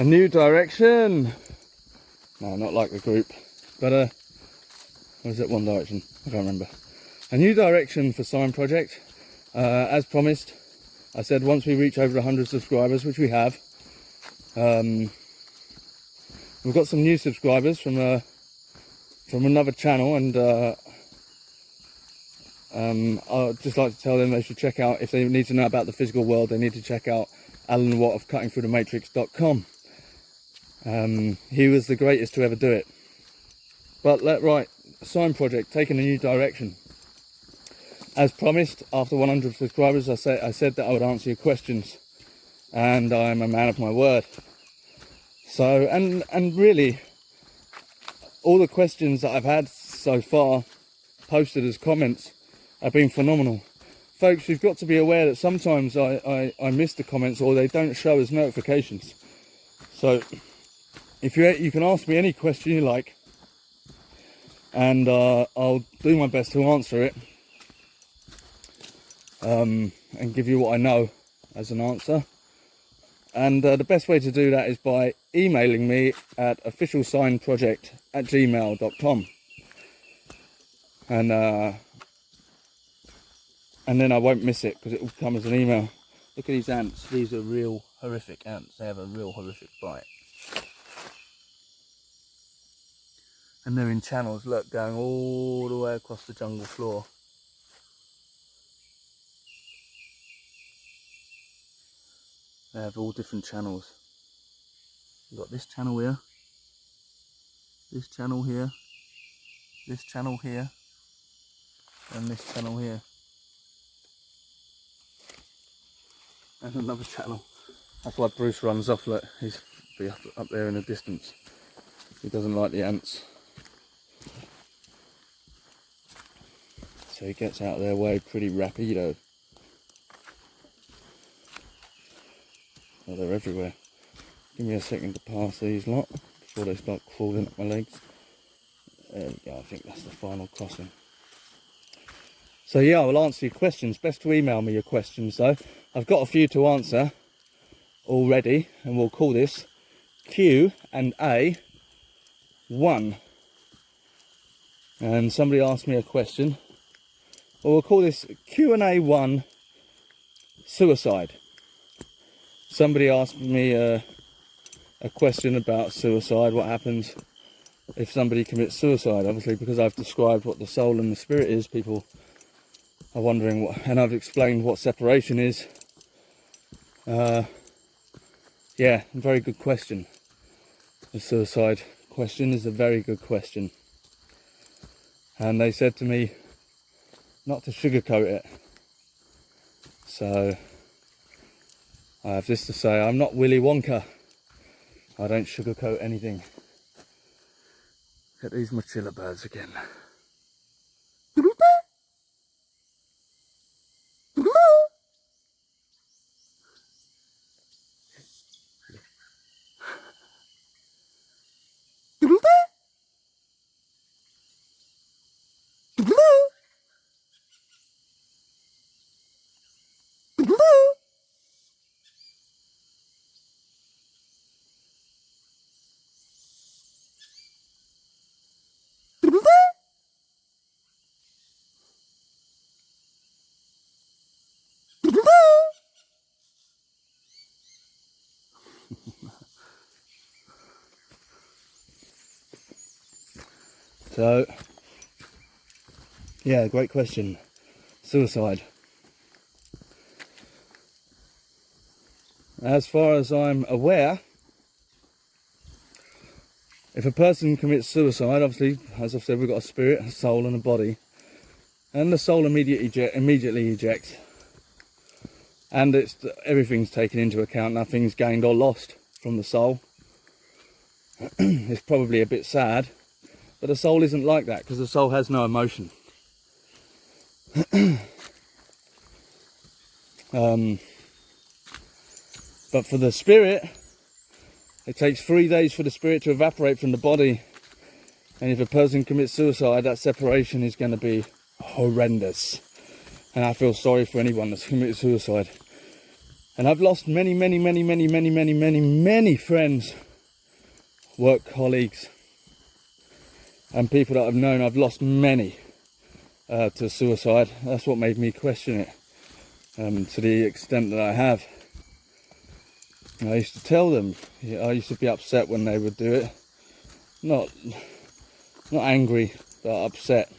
A new direction. No, not like the group, but or is it One Direction? I can't remember. A new direction for SINE project. As promised, I said once we reach over 100 subscribers, which we have. We've got some new subscribers from another channel, and I'd just like to tell them they should check out, if they need to know about the physical world, they need to check out Alan Watt of cuttingthroughthematrix.com. He was the greatest to ever do it. But right, SINE project taking a new direction. As promised, after 100 subscribers, I said that I would answer your questions, and I'm a man of my word. So, and really, all the questions that I've had so far posted as comments have been phenomenal. Folks, you've got to be aware that sometimes I miss the comments, or they don't show as notifications. So if you can ask me any question you like, and I'll do my best to answer it, and give you what I know as an answer. And the best way to do that is by emailing me at officialsineproject@gmail.com. And then I won't miss it, because it will come as an email. Look at these ants. These are real horrific ants. They have a real horrific bite. And they're in channels, look, going all the way across the jungle floor. They have all different channels. You've got this channel here, this channel here, this channel here, and this channel here. And another channel. That's why Bruce runs off, look, he's up there in the distance. He doesn't like the ants. So he gets out of their way pretty rapido. Oh, they're everywhere. Give me a second to pass these lot before they start crawling up my legs. There we go, I think that's the final crossing. So yeah, I will answer your questions. Best to email me your questions though. I've got a few to answer already, and we'll call this Q&A 1. And somebody asked me a question. Well, we'll call this Q&A 1 suicide. Somebody asked me a question about suicide. What happens if somebody commits suicide? Obviously, because I've described what the soul and the spirit is, people are wondering what, and I've explained what separation is. Yeah, very good question. The suicide question is a very good question. And they said to me not to sugarcoat it. So I have this to say: I'm not Willy Wonka. I don't sugarcoat anything. Look at these machilla birds again. So, yeah, great question. Suicide. As far as I'm aware, if a person commits suicide, obviously, as I've said, we've got a spirit, a soul and a body. And the soul immediately ejects. And everything's taken into account, nothing's gained or lost from the soul. It's probably a bit sad, but the soul isn't like that, because the soul has no emotion. But for the spirit, it takes 3 days for the spirit to evaporate from the body. And if a person commits suicide, that separation is going to be horrendous. And I feel sorry for anyone that's committed suicide. And I've lost many friends, work colleagues, and people that I've known. I've lost many to suicide. That's what made me question it, to the extent that I have. I used to tell them, I used to be upset when they would do it. Not angry, but upset.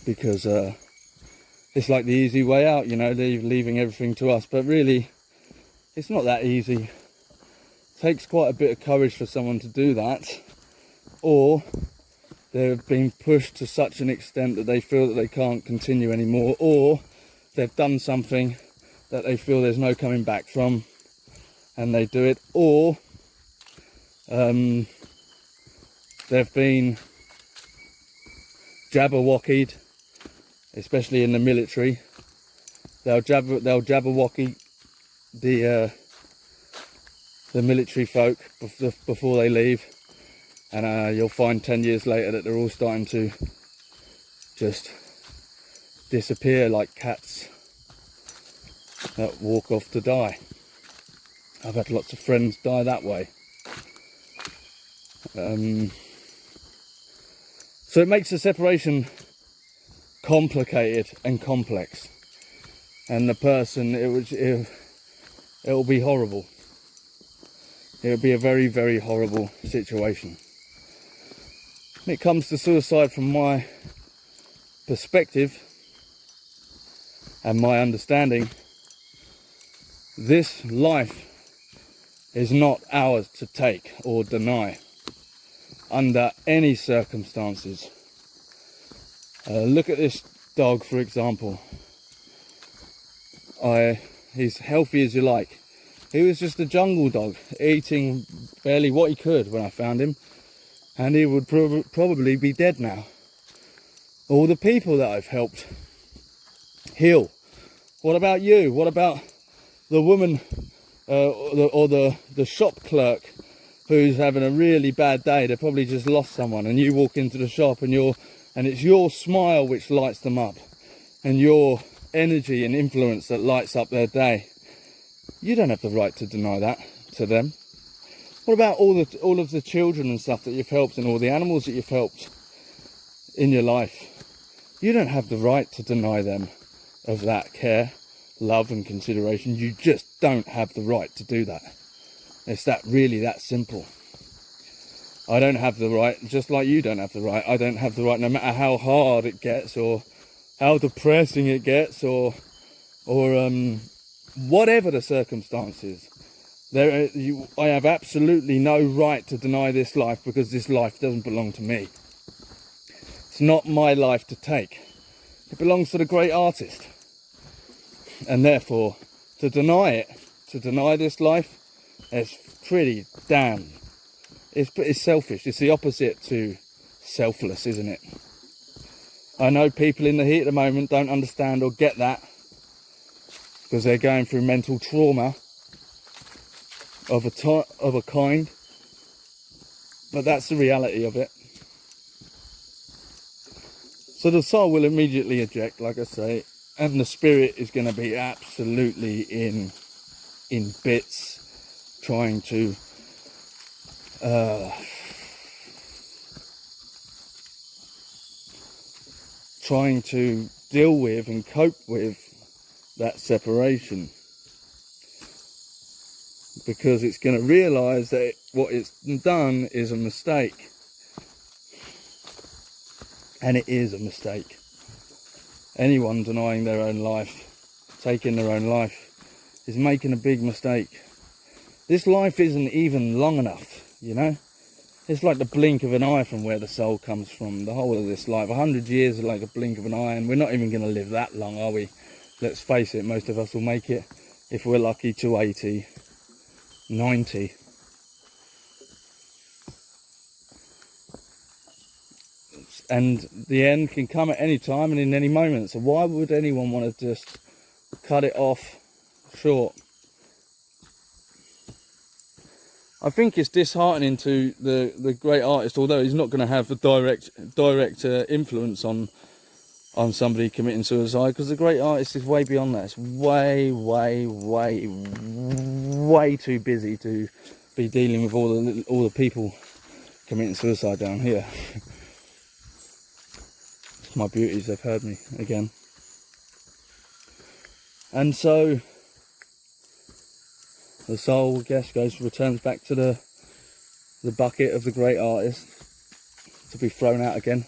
Because it's like the easy way out, you know, leaving everything to us. But really, it's not that easy. It takes quite a bit of courage for someone to do that. Or they've been pushed to such an extent that they feel that they can't continue anymore. Or they've done something that they feel there's no coming back from, and they do it. Or they've been jabberwockied, especially in the military. They'll jabberwocky the military folk before they leave, and you'll find 10 years later that they're all starting to just disappear like cats that walk off to die. I've had lots of friends die that way. So it makes the separation complicated and complex, and the person, it'll be horrible. It'll be a very horrible situation. When it comes to suicide, from my perspective and my understanding, this life is not ours to take or deny under any circumstances. Look at this dog, for example. He's healthy as you like. He was just a jungle dog, eating barely what he could when I found him, and he would probably be dead now. All the people that I've helped heal. What about you? What about the woman or the shop clerk who's having a really bad day? They probably just lost someone, and you walk into the shop and it's your smile which lights them up, and your energy and influence that lights up their day. You don't have the right to deny that to them. What about all of the children and stuff that you've helped, and all the animals that you've helped in your life? You don't have the right to deny them of that care, love and consideration. You just don't have the right to do that. It's really that simple. I don't have the right, just like you don't have the right. I don't have the right, no matter how hard it gets, or how depressing it gets, or whatever the circumstances. I have absolutely no right to deny this life, because this life doesn't belong to me. It's not my life to take. It belongs to the great artist. And therefore, to deny this life, it's pretty damn. It's selfish. It's the opposite to selfless, isn't it? I know people in the heat at the moment don't understand or get that, because they're going through mental trauma of a kind, but that's the reality of it. So the soul will immediately eject, like I say, and the spirit is going to be absolutely in bits, trying to deal with and cope with that separation, because it's going to realise that what it's done is a mistake, and it is a mistake. Anyone denying their own life, taking their own life, is making a big mistake. This life isn't even long enough, you know. It's like the blink of an eye from where the soul comes from. The whole of this life, 100 years is like a blink of an eye, and we're not even going to live that long, are we? Let's face it, most of us will make it, if we're lucky, to 80, 90. And the end can come at any time and in any moment. So why would anyone want to just cut it off short? I think it's disheartening to the great artist, although he's not going to have a direct influence on on somebody committing suicide, because the great artist is way beyond that. It's way, way, way, way too busy to be dealing with all the people committing suicide down here. My beauties, they've heard me again. And so the soul, I guess, returns back to the bucket of the great artist to be thrown out again.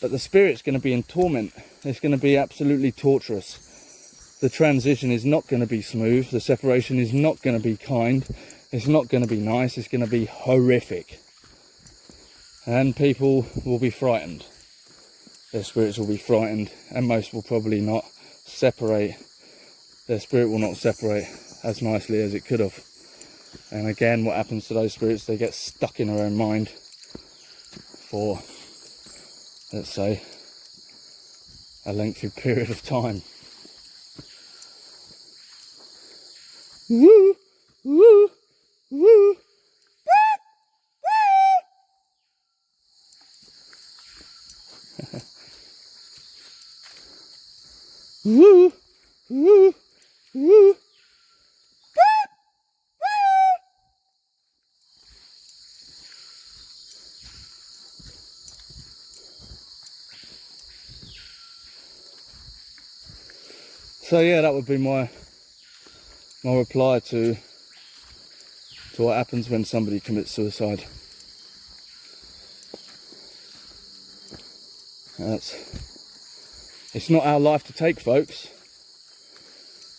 But the spirit's going to be in torment. It's going to be absolutely torturous. The transition is not going to be smooth. The separation is not going to be kind. It's not going to be nice. It's going to be horrific. And people will be frightened. Their spirits will be frightened, and most will probably not separate. Their spirit will not separate as nicely as it could have. And again, what happens to those spirits? They get stuck in their own mind for, let's say, a lengthy period of time. Woo! Woo! Woo! Woo! Woo! Woo! So yeah, that would be my reply to what happens when somebody commits suicide. It's not our life to take, folks.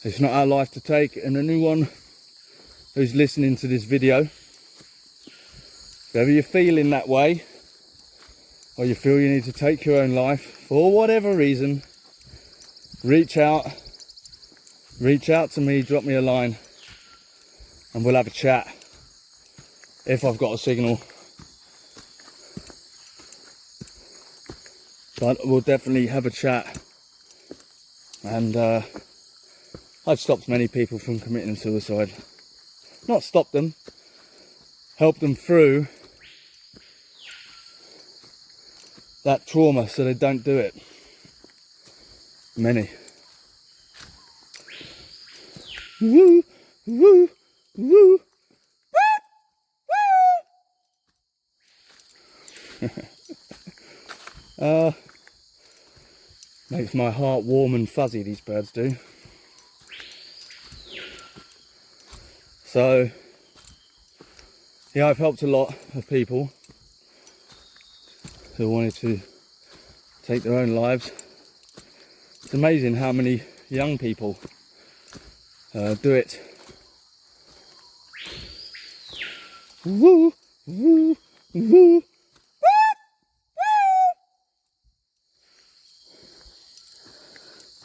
It's not our life to take. And anyone who's listening to this video, if ever you're feeling that way, or you feel you need to take your own life for whatever reason, reach out to me, drop me a line, and we'll have a chat if I've got a signal. But we'll definitely have a chat. And I've stopped many people from committing suicide. Not stopped them, helped them through that trauma so they don't do it. Many. Woo, woo, woo. Makes my heart warm and fuzzy, these birds do. So yeah, I've helped a lot of people who wanted to take their own lives. It's amazing how many young people do it. Woo, woo, woo.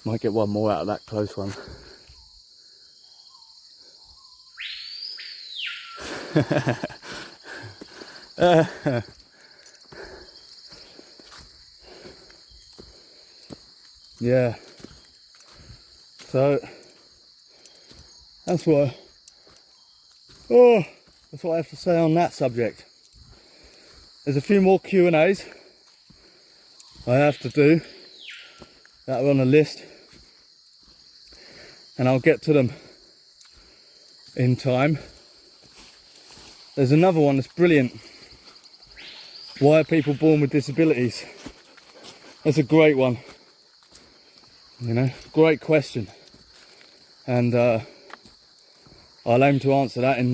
Might get one more out of that close one. Yeah. So that's what I have to say on that subject. There's a few more Q&As I have to do that are on the list, and I'll get to them in time. There's another one that's brilliant. Why are people born with disabilities? That's a great one. You know, great question. And I'll aim to answer that in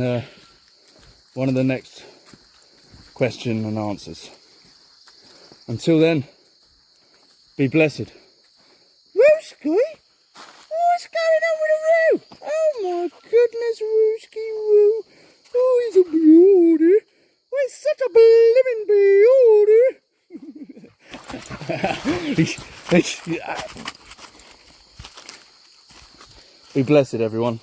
one of the next question and answers. Until then, be blessed. Rooski? What's going on with a Roo? Oh my goodness, Rooski Roo. Oh, he's a beauty. Oh, he's such a living beauty. Be blessed, everyone.